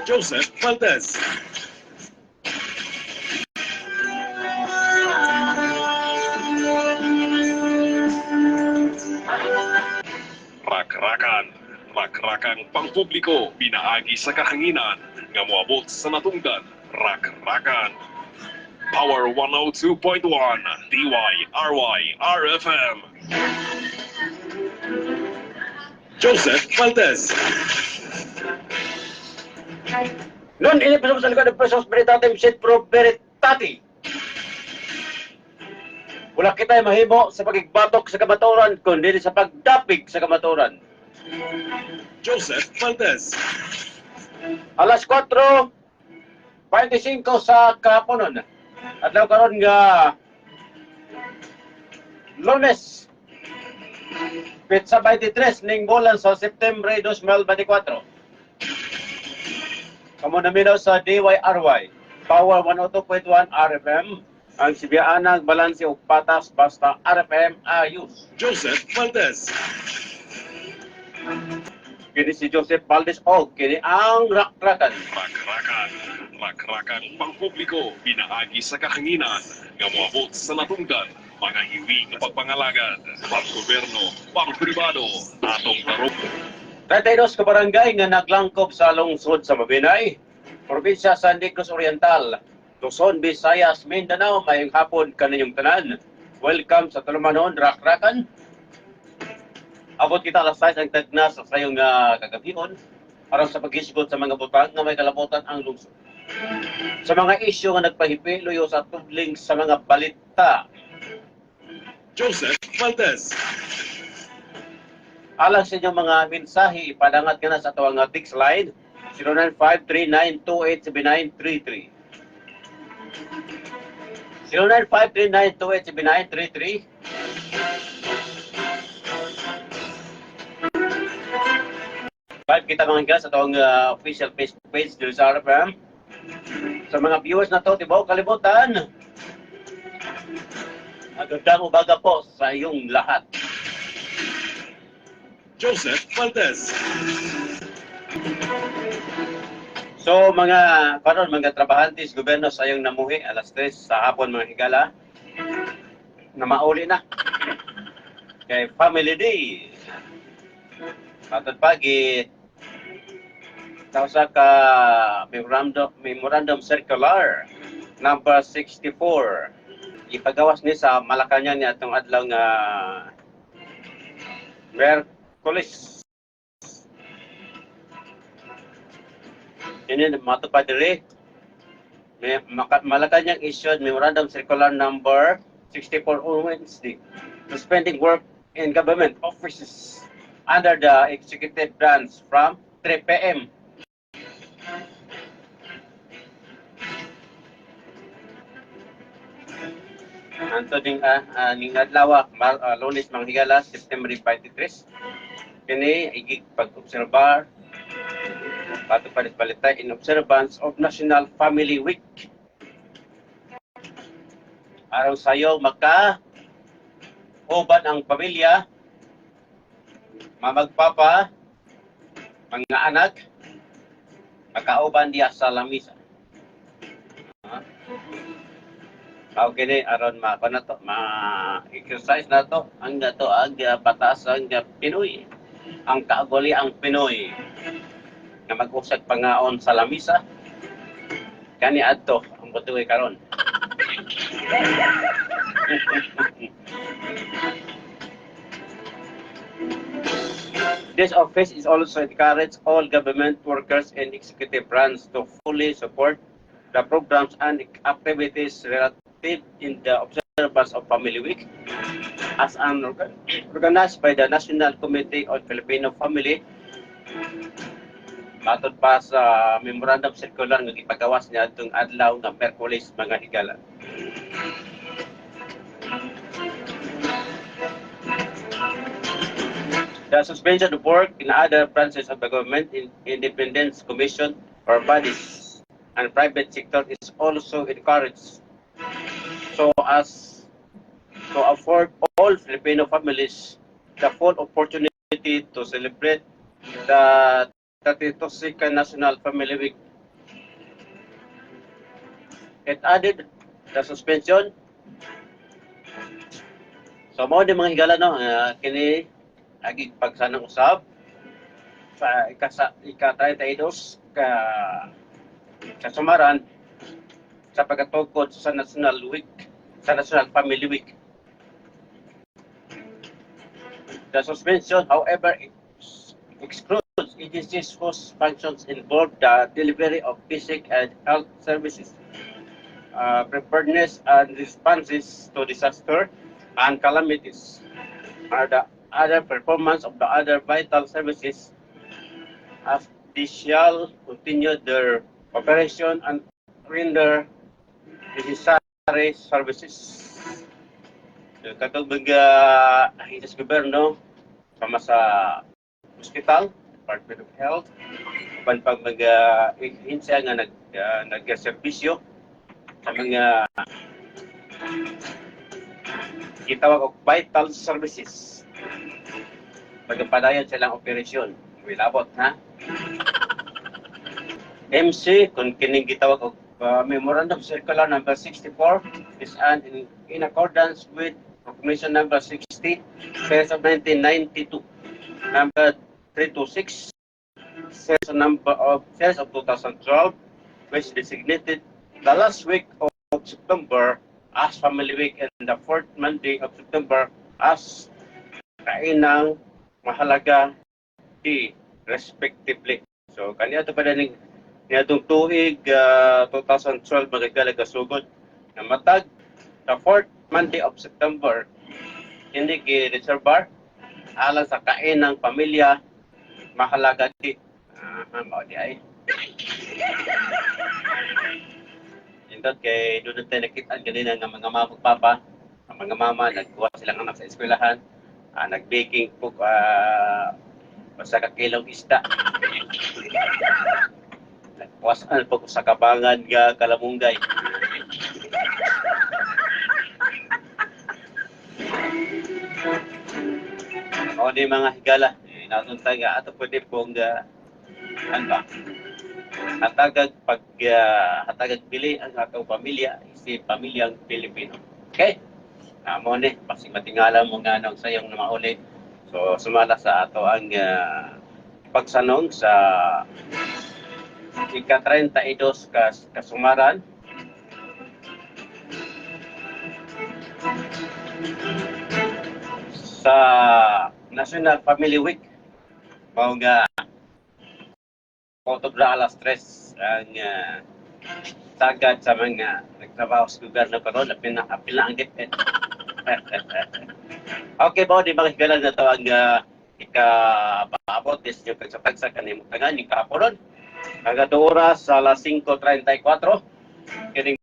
Joseph Valdez. Rakrakang pangpubliko, pinaagi sa kahanginan, nga moabot sa natungdan, rakrakan. Power 102.1, DYRY RFM. Joseph Valdez. Non ini bersama sa likod ng Presos Veritatem Sit Pro Veritati. Wala kita mahimo sa pagigbatok sa kamaturan, kundi sa pagdapig sa kamaturan. Joseph Valdez. Alas 4:25 sa kahaponon. Adlaw karon nga Lunes, Petsa 23 ning bulan sa September 2024. Kamo na minaw sa DYRY, Power 102.1 RFM, ang sibianang balanse ug patas basta RFM ayos. Joseph Valdez. Kini si Joseph Valdez og kini ang rakrakan. Rakrakan pangpubliko, pinaagi sa kahanginan, nga moabot sa natungdan, mga hiwing pagpangalagad, panggoberno, pangpribado, atong tarong. 32 ka barangay nga naglangkob sa lungsod sa Mabinay, probinsya sa Negros Oriental, Luzon, Visayas, Mindanao. Mayong hapon kaninyong tanan. Welcome sa Tulumanon, Rakrakan. Abot kita alas 6 ang tagna sa sayong kagabion para sa paghisgot sa mga butang nga may kalabutan ang lungsod. Sa mga isyu nga nagpahipiluyo sa tubling sa mga balita. Joseph Valdez. Alang sa inyong mga mensahe, ipadangat ka na sa tuwang text line 0953-928-7933. 0953-928-7933. Live kita mga hingga sa tuwang official Facebook page dito sa RFM. Sa mga viewers na to, tibaw kalimutan. Magandang umaga po sa iyong lahat. Joseph Valdez. So mga trabahantes gobyerno sa iyong namuhi alas 3 sa hapon mga higala na mauli na kay Family Day. Matod pagi sa ka memorandum circular number 64 ipagawas ni sa Malacañang ni atong adlaw nga Merkulis. Ini matupad diri Malacañang issued memorandum circular number 64 on Wednesday, suspending work in government offices under the executive branch from 3 p.m. Anto ding ning adlaw Lunes mga higala September 23. Kini igig pag-obserbar patupad balita in observance of National Family Week. Araw sayo maka uban ang pamilya, mamagpapa, mga anak, makauban diya sa lamisa. Okay, aron ma-exercise na to ang batas ang Pinoy, ang kaaguli ang Pinoy na mag-usag pangaon sa lamisa kani adto ang butuoy karon. This office is also encourage all government workers and executive branch to fully support the programs and activities relative in the observance of Family Week as an organized by the National Committee on Filipino Family. Matod pa sa memorandum circular nga gipagawas niya itong adlaw nga Merkulis mga higala. The suspension of work in other branches of the government, in independent commission or bodies and private sector is also encouraged so as to afford all Filipino families the full opportunity to celebrate the 32nd National Family Week it added the suspension. So mao di mga higala no, kini agi pagsanang usab sa ika-32 ka kasumaran sa pagkatukod sa National Week, sa National Family Week. The suspension, however, excludes agencies whose functions involve the delivery of basic and health services, preparedness and responses to disaster and calamities, are the other performance of the other vital services as they shall continue their operation and render necessary services. So, katong mga ahensya sa gobyerno, sama sa hospital, Department of Health, uban pag mga ahensya nga nagservisyo sa mga gitawag og vital services. Pagpadayon silang operasyon, wilabot ha. MC kung kining gitawag og Memorandum Circular number 64 is in accordance with Proclamation number 60 series of 1992, number 326 series of 2012, which designated the last week of September as Family Week and the fourth Monday of September as Kainang Mahalaga Day, respectively. So kaniya ito pa rin niadong tuig 2012 magagalag kasugod na matag the fourth Monday of September hindi gi-reservar alang sa Kainang Pamilya Mahalaga Day. Mao di ay. Indot kay doon tayo nakita ganina nga mga magpapa, ang mga mama nagkuha silang anak sa eskwelahan, nag-baking po sa kakilong isda. Nagkuwasan po sa kabangan nga Kalamunggay. O di mga higala, natuntay nga ato pwede pong hatagag hatagag pili ang atong pamilya, si pamilyang Pilipino. Okay? Mo ni pasig matingala mo nga nang sayong na mauli. So sumala sa ato ang pagsanong sa ika-32 kasumaran sa National Family Week. Mao nga October alas 3 ang tagad sa mga nagtrabaho sa gobyerno karon apil na ang gipit. Okay po, di ba higala na to ang ika-paabot is yung pagsapag sa kanimutangan yung kaporon. Hanggang oras sa alas 5:34 kining